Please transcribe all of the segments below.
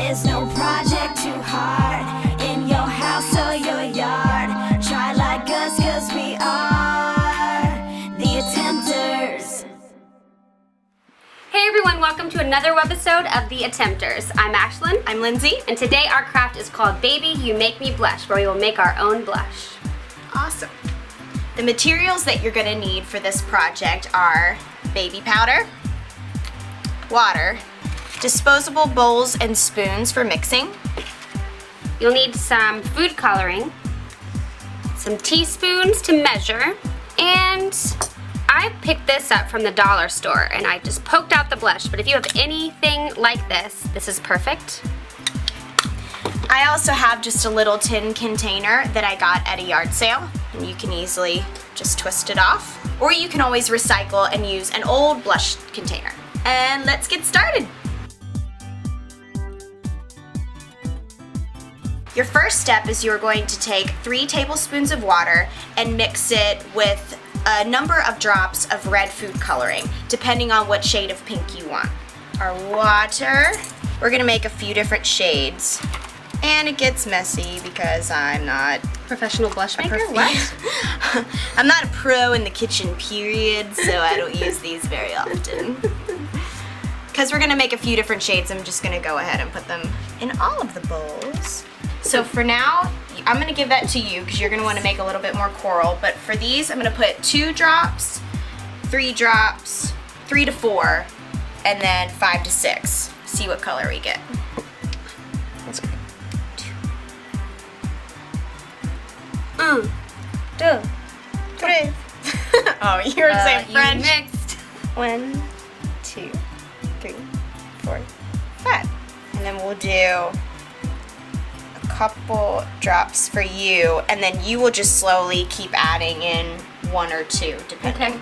There's no project too hard in your house or your yard. Try like us, cause we are the Attempters. Hey everyone, welcome to another webisode of The Attempters. I'm Ashlyne. I'm Lindsey. And today our craft is called Baby You Make Me Blush, where we will make our own blush. Awesome. The materials that you're gonna need for this project are baby powder, water, disposable bowls and spoons for mixing. You'll need some food coloring, some teaspoons to measure, and I picked this up from the dollar store and I just poked out the blush, but if you have anything like this is perfect. I also have just a little tin container that I got at a yard sale, and you can easily just twist it off, or you can always recycle and use an old blush container. And let's get started. Your first step is you're going to take 3 tablespoons of water and mix it with a number of drops of red food coloring, depending on what shade of pink you want. Our water, we're gonna make a few different shades. And it gets messy because I'm not Professional blush maker? what? I'm not a pro in the kitchen, period, so I don't use these very often. Because we're gonna make a few different shades, I'm just gonna go ahead and put them in all of the bowls. So for now, I'm gonna give that to you because you're gonna wanna make a little bit more coral, but for these, I'm gonna put 2 drops, 3 drops, 3 to 4, and then 5 to 6. See what color we get. That's good. 1, 2, 3. Oh, you were saying French. You mixed. 1, 2, 3, 4, 5. And then we'll do a couple drops for you, and then you will just slowly keep adding in 1 or 2, depending. Okay.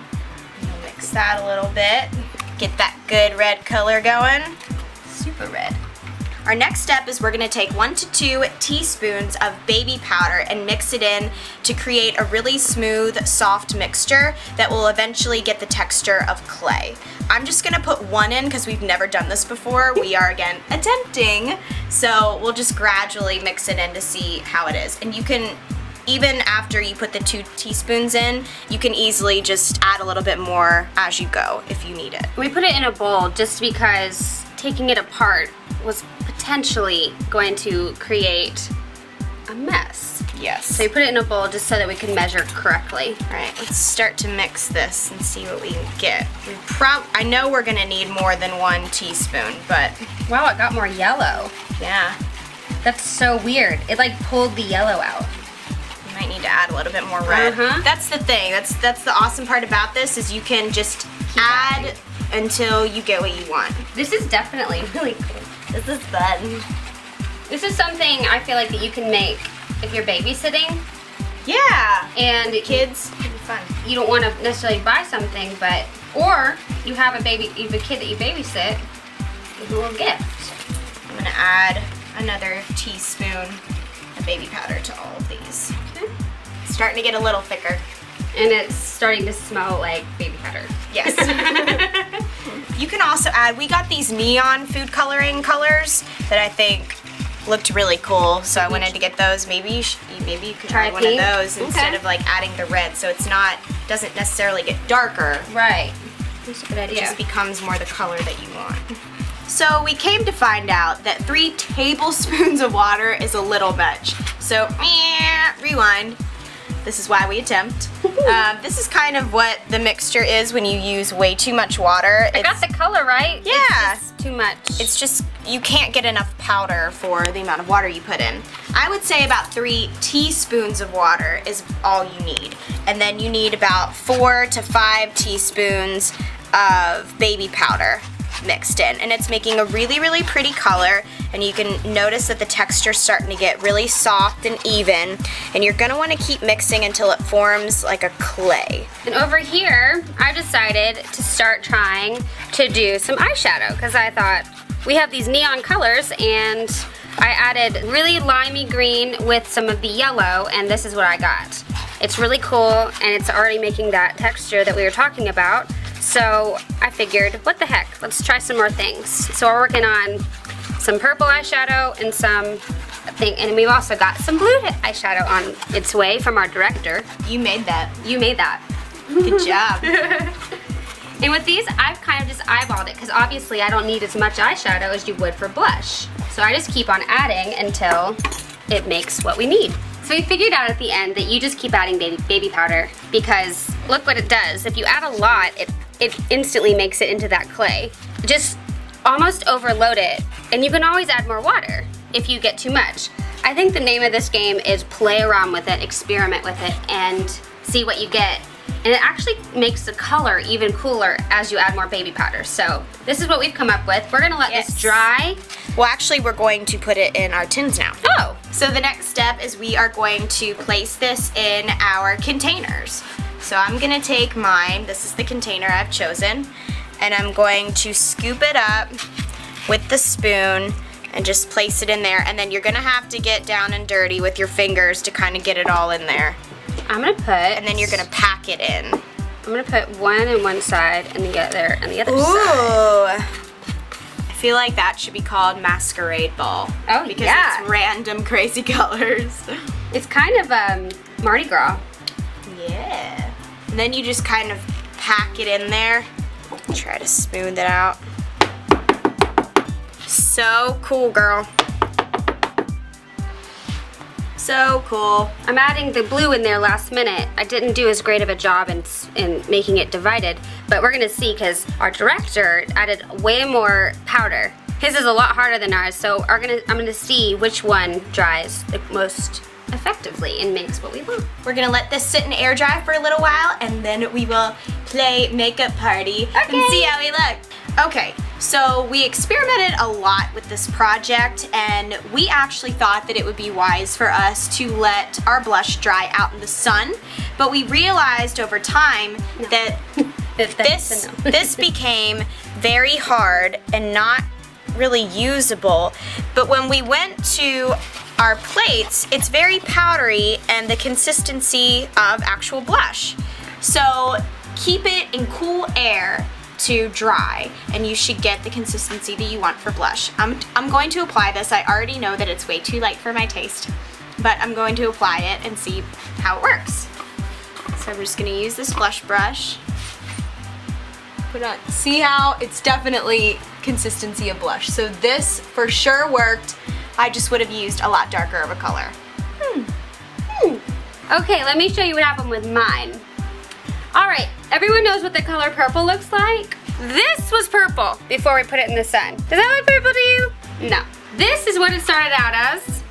We'll mix that a little bit. Get that good red color going. Super red. Our next step is we're gonna take 1 to 2 teaspoons of baby powder and mix it in to create a really smooth, soft mixture that will eventually get the texture of clay. I'm just gonna put 1 in because we've never done this before. We are, again, attempting. So we'll just gradually mix it in to see how it is. And you can, even after you put the 2 teaspoons in, you can easily just add a little bit more as you go if you need it. We put it in a bowl just because taking it apart was potentially going to create a mess. Yes. So we put it in a bowl just so that we can measure correctly. All right, let's start to mix this and see what we get. I know we're gonna need more than 1 teaspoon, but Wow, it got more yellow. yeah, That's so weird. It like pulled the yellow out. you might need to add a little bit more red. That's the thing. That's the awesome part about this is you can just add until you get what you want. This is definitely really cool. This is fun. This is something I feel like that you can make if you're babysitting Yeah, and kids, it'll be fun. you don't want to necessarily buy something, but or you have a kid that you babysit, it's a little gift. I'm gonna add another teaspoon of baby powder to all of these. Okay. Starting to get a little thicker. And it's starting to smell like baby powder. Yes. You can also add, we got these neon food coloring colors that I think looked really cool, so I wanted to get those. Maybe you could try one pink? of those instead of like adding the red, so it's not, doesn't necessarily get darker. Right. That's a good idea. It just becomes more the color that you want. So we came to find out that 3 tablespoons of water is a little much. So, rewind. This is why we attempt. This is kind of what the mixture is when you use way too much water. I got the color right. Yeah. It's just too much. It's just, you can't get enough powder for the amount of water you put in. I would say about 3 teaspoons of water is all you need. And then you need about 4 to 5 teaspoons of baby powder mixed in. And it's making a really, really pretty color. And you can notice that the texture's starting to get really soft and even. And you're gonna wanna keep mixing until it forms like a clay. And over here, I decided to start trying to do some eyeshadow because I thought we have these neon colors and I added really limey green with some of the yellow and this is what I got. It's really cool and it's already making that texture that we were talking about. So I figured, what the heck, let's try some more things. So we're working on some purple eyeshadow and and we've also got some blue eyeshadow on its way from our director. You made that. You made that. Good job. And with these, I've kind of just eyeballed it because obviously I don't need as much eyeshadow as you would for blush. So I just keep on adding until it makes what we need. So we figured out at the end that you just keep adding baby powder because look what it does. If you add a lot, it instantly makes it into that clay. Just almost overload it, and you can always add more water if you get too much. I think the name of this game is play around with it, experiment with it, and see what you get. And it actually makes the color even cooler as you add more baby powder. So this is what we've come up with. We're gonna let this dry. Well, actually, we're going to put it in our tins now. Oh. So the next step is we are going to place this in our containers. So I'm gonna take mine, this is the container I've chosen, and I'm going to scoop it up with the spoon and just place it in there. And then you're gonna have to get down and dirty with your fingers to kind of get it all in there. I'm gonna put, and then you're gonna pack it in. I'm gonna put one on one side and the other on the other Ooh. side. I feel like that should be called masquerade ball. Oh, because yeah. it's random crazy colors. It's kind of Mardi Gras. Yeah. And then you just kind of pack it in there. Try to smooth it out. So cool, girl. So cool. I'm adding the blue in there last minute. I didn't do as great of a job in making it divided, but we're gonna see because our director added way more powder. His is a lot harder than ours, so I'm gonna see which one dries the most effectively and makes what we want. We're gonna let this sit and air dry for a little while, and then we will play makeup party and see how we look. Okay, so we experimented a lot with this project, and we actually thought that it would be wise for us to let our blush dry out in the sun, but we realized over time that this became very hard and not really usable. But when we went to our plates, it's very powdery and the consistency of actual blush. So keep it in cool air to dry, and you should get the consistency that you want for blush. I'm going to apply this. I already know that it's way too light for my taste, but I'm going to apply it and see how it works. So I'm just gonna use this blush brush. Put on, see how it's definitely consistency of blush. So this for sure worked. I just would have used a lot darker of a color. Okay, let me show you what happened with mine. All right, everyone knows what the color purple looks like? This was purple before we put it in the sun. Does that look purple to you? No. This is what it started out as,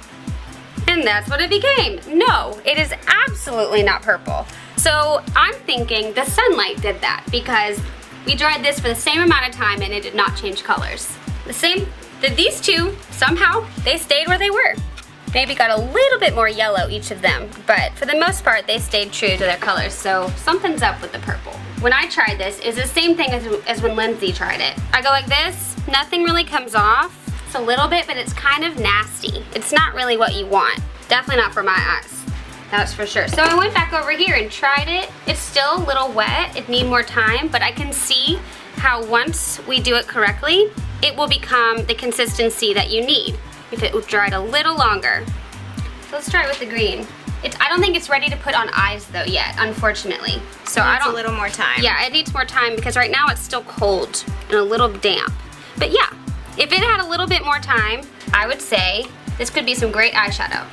and that's what it became. No, it is absolutely not purple. So I'm thinking the sunlight did that because we dried this for the same amount of time and it did not change colors. These two, somehow, they stayed where they were. Maybe got a little bit more yellow, each of them, but for the most part, they stayed true to their colors, so something's up with the purple. When I tried this, it's the same thing as when Lindsey tried it. I go like this, nothing really comes off. It's a little bit, but it's kind of nasty. It's not really what you want. Definitely not for my eyes. That's for sure. So I went back over here and tried it. It's still a little wet. It needs more time, but I can see how once we do it correctly, it will become the consistency that you need if it dried a little longer. So let's try it with the green. I don't think it's ready to put on eyes though yet, unfortunately. So it needs a little more time. Yeah, it needs more time because right now it's still cold and a little damp. But yeah, if it had a little bit more time, I would say this could be some great eyeshadow.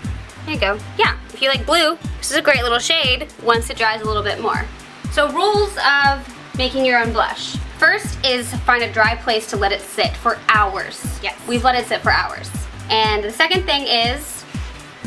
There you go. Yeah, if you like blue, this is a great little shade once it dries a little bit more. So rules of making your own blush. First is find a dry place to let it sit for hours. Yes. We've let it sit for hours. And the second thing is,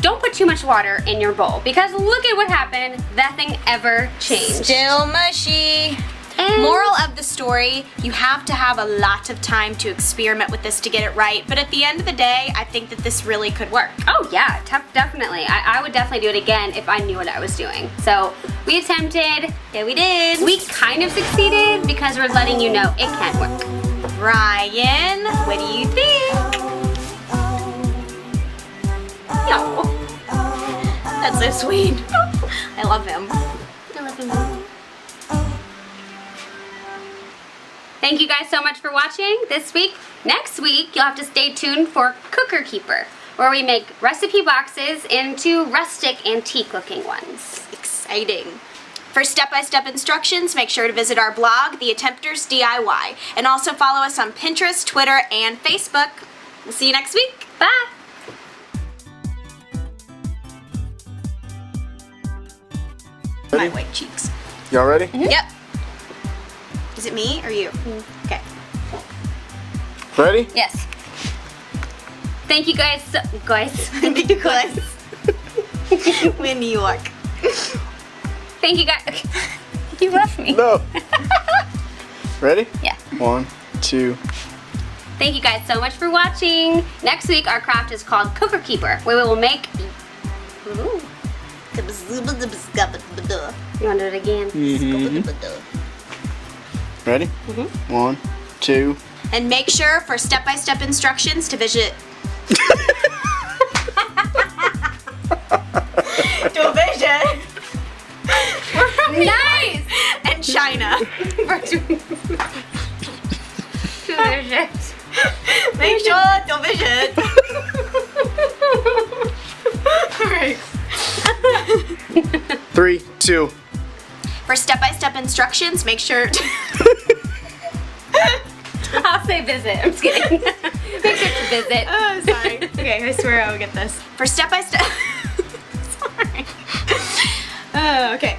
don't put too much water in your bowl because look at what happened. That thing ever changed. Still mushy. And moral of the story, you have to have a lot of time to experiment with this to get it right, but at the end of the day, I think that this really could work. Oh yeah, definitely. I would definitely do it again if I knew what I was doing. So we attempted, yeah we did. We kind of succeeded because we're letting you know it can work. Ryan, what do you think? No. That's so sweet. I love him. I love him. Thank you guys so much for watching this week. Next week, you'll have to stay tuned for Cooker Keeper, where we make recipe boxes into rustic, antique-looking ones. Exciting. For step-by-step instructions, make sure to visit our blog, The Attempters DIY, and also follow us on Pinterest, Twitter, and Facebook. We'll see you next week. Bye! My white cheeks. Y'all ready? Yep. Is it me or you? Okay. Ready? Yes. Thank you guys. Thank you guys. We're in New York. Thank you guys. You left me. No. Ready? Yeah. 1, 2. Thank you guys so much for watching. Next week, our craft is called Cooker Keeper, where we will make. Ooh. You want to do it again? Ready? 1, 2. And make sure for step-by-step instructions to visit. To visit. Nice! And China. Make sure to visit. Alright. 3, 2. For step-by-step instructions, make sure to I'll say visit. I'm just kidding. Make sure to visit. Oh, sorry. Okay, I swear I will get this. For step-by-step. Sorry. Oh, okay.